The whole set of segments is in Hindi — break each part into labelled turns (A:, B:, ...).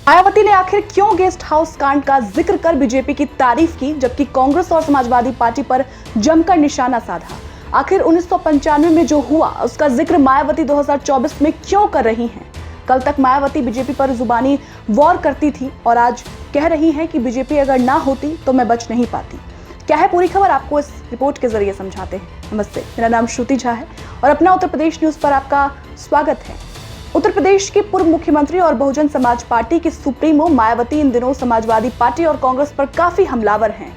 A: मायावती ने आखिर क्यों गेस्ट हाउस कांड का जिक्र कर बीजेपी की तारीफ की, जबकि कांग्रेस और समाजवादी पार्टी पर जमकर निशाना साधा। आखिर 1995 में जो हुआ उसका जिक्र मायावती 2024 में क्यों कर रही हैं? कल तक मायावती बीजेपी पर जुबानी वॉर करती थी और आज कह रही हैं कि बीजेपी अगर ना होती तो मैं बच नहीं पाती। क्या है पूरी खबर, आपको इस रिपोर्ट के जरिए समझाते हैं। नमस्ते, मेरा नाम श्रुति झा है और अपना उत्तर प्रदेश न्यूज पर आपका स्वागत है। उत्तर प्रदेश के पूर्व मुख्यमंत्री और बहुजन समाज पार्टी की सुप्रीमो मायावती इन दिनों समाजवादी पार्टी और कांग्रेस पर काफी हमलावर हैं।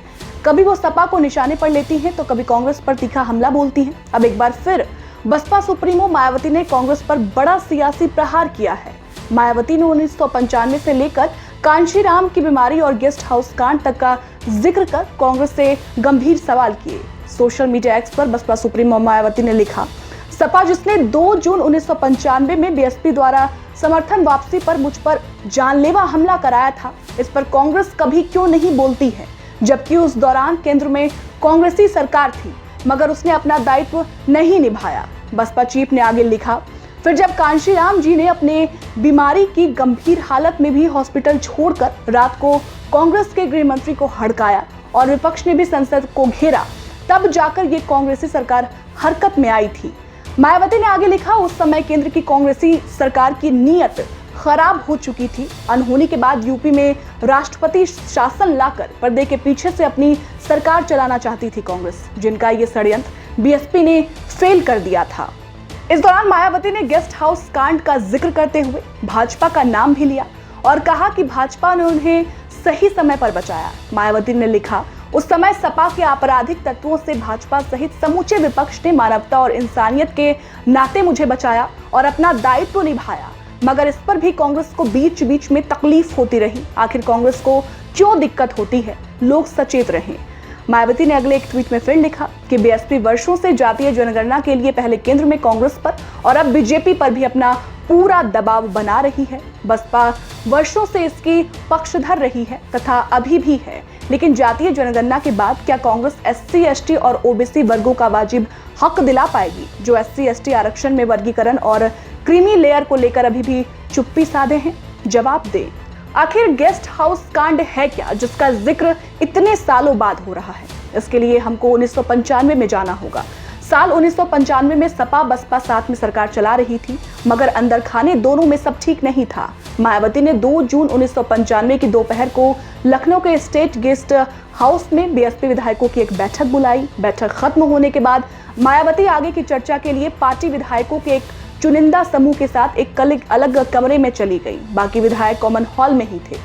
A: कभी वो सपा को निशाने पर लेती हैं तो कभी कांग्रेस पर तीखा हमला बोलती हैं। अब एक बार फिर बसपा सुप्रीमो मायावती ने कांग्रेस पर बड़ा सियासी प्रहार किया है। मायावती ने 1995 से लेकर कांशीराम की बीमारी और गेस्ट हाउस कांड तक का जिक्र कर कांग्रेस से गंभीर सवाल किए। सोशल मीडिया एक्स पर बसपा सुप्रीमो मायावती ने लिखा, सपा जिसने 2 जून 1995 में बीएसपी द्वारा समर्थन वापसी पर मुझ पर जानलेवा हमला कराया था, इस पर कांग्रेस कभी क्यों नहीं बोलती है, जबकि उस दौरान केंद्र में कांग्रेसी सरकार थी, मगर उसने अपना दायित्व नहीं निभाया। बसपा चीफ ने आगे लिखा, फिर जब कांशीराम जी ने अपने बीमारी की गंभीर हालत में भी हॉस्पिटल छोड़कर रात को कांग्रेस के गृह मंत्री को हड़काया और विपक्ष ने भी संसद को घेरा, तब जाकर ये कांग्रेसी सरकार हरकत में आई थी। मायावती ने आगे लिखा, उस समय केंद्र की कांग्रेसी सरकार की नीयत खराब हो चुकी थी। अनहोनी के बाद यूपी में राष्ट्रपति शासन लाकर पर्दे के पीछे से अपनी सरकार चलाना चाहती थी कांग्रेस, जिनका ये षड्यंत्र बीएसपी ने फेल कर दिया था। इस दौरान मायावती ने गेस्ट हाउस कांड का जिक्र करते हुए भाजपा का नाम भी लिया और कहा कि भाजपा ने उन्हें सही समय पर बचाया। मायावती ने लिखा, उस समय सपा के आपराधिक तत्वों से भाजपा सहित समूचे विपक्ष ने मानवता और इंसानियत के नाते मुझे बचाया और अपना दायित्व निभाया, मगर इस पर भी कांग्रेस को बीच बीच में तकलीफ होती रही। आखिर कांग्रेस को क्यों दिक्कत होती है, लोग सचेत रहें। मायावती ने अगले एक ट्वीट में फिर लिखा कि बीएसपी वर्षों से जातीय जनगणना के लिए पहले केंद्र में कांग्रेस पर और अब बीजेपी पर भी अपना पूरा दबाव बना रही है। बसपा वर्षों से इसकी पक्षधर रही है तथा अभी भी है, लेकिन जातीय जनगणना के बाद क्या कांग्रेस एससी, एसटी और ओबीसी वर्गों का वाजिब हक दिला पाएगी, जो एससी, एसटी आरक्षण में वर्गीकरण और क्रीमी लेयर को लेकर अभी भी चुप्पी साधे हैं? जवाब दे। आखिर गेस्ट हाउस कांड है क्या, जिसका जिक्र इतने सालों बाद हो रहा है? इसके लिए हमको 1995 में जाना होगा। साल 1995 में सपा बसपा साथ में सरकार चला रही थी, मगर अंदर खाने दोनों में सब ठीक नहीं था। मायावती ने 2 जून 1995 की दोपहर को लखनऊ के स्टेट गेस्ट हाउस में बीएसपी विधायकों की एक बैठक बुलाई। बैठक खत्म होने के बाद मायावती आगे की चर्चा के लिए पार्टी विधायकों के एक चुनिंदा समूह के साथ एक अलग कमरे में चली गई। बाकी विधायक कॉमन हॉल में ही थे।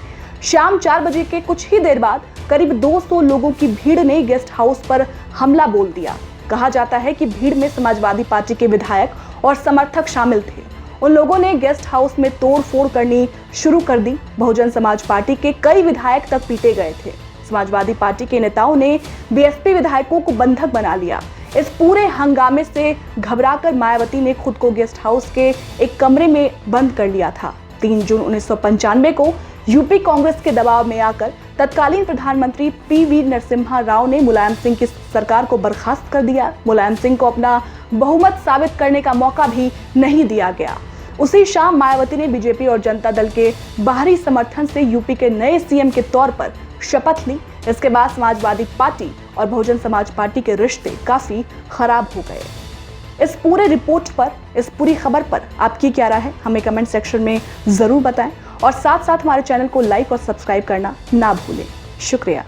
A: शाम 4 बजे के कुछ ही देर बाद करीब 200 लोगों की भीड़ ने गेस्ट हाउस पर हमला बोल दिया। कहा जाता है कि भीड़ में समाजवादी पार्टी के विधायक और समर्थक शामिल थे। उन लोगों ने गेस्ट हाउस में तोड़फोड़ करनी शुरू कर दी। बहुजन समाज पार्टी के कई विधायक तक पीटे गए थे। समाजवादी पार्टी के नेताओं ने बीएसपी विधायकों को बंधक बना लिया। इस पूरे हंगामे से घबराकर मायावती ने खुद को गेस्ट हाउस के एक कमरे में बंद कर लिया था। 3 जून 1995 को यूपी कांग्रेस के दबाव में आकर तत्कालीन प्रधानमंत्री पीवी नरसिम्हा राव ने मुलायम सिंह की सरकार को बर्खास्त कर दिया। मुलायम सिंह को अपना बहुमत साबित करने का मौका भी नहीं दिया गया। उसी शाम मायावती ने बीजेपी और जनता दल के बाहरी समर्थन से यूपी के नए सीएम के तौर पर शपथ ली। इसके बाद समाजवादी पार्टी और बहुजन समाज पार्टी के रिश्ते काफी खराब हो गए। इस पूरे रिपोर्ट पर, इस पूरी खबर पर आपकी क्या राय है, हमें कमेंट सेक्शन में जरूर बताएं और साथ साथ हमारे चैनल को लाइक और सब्सक्राइब करना ना भूलें। शुक्रिया।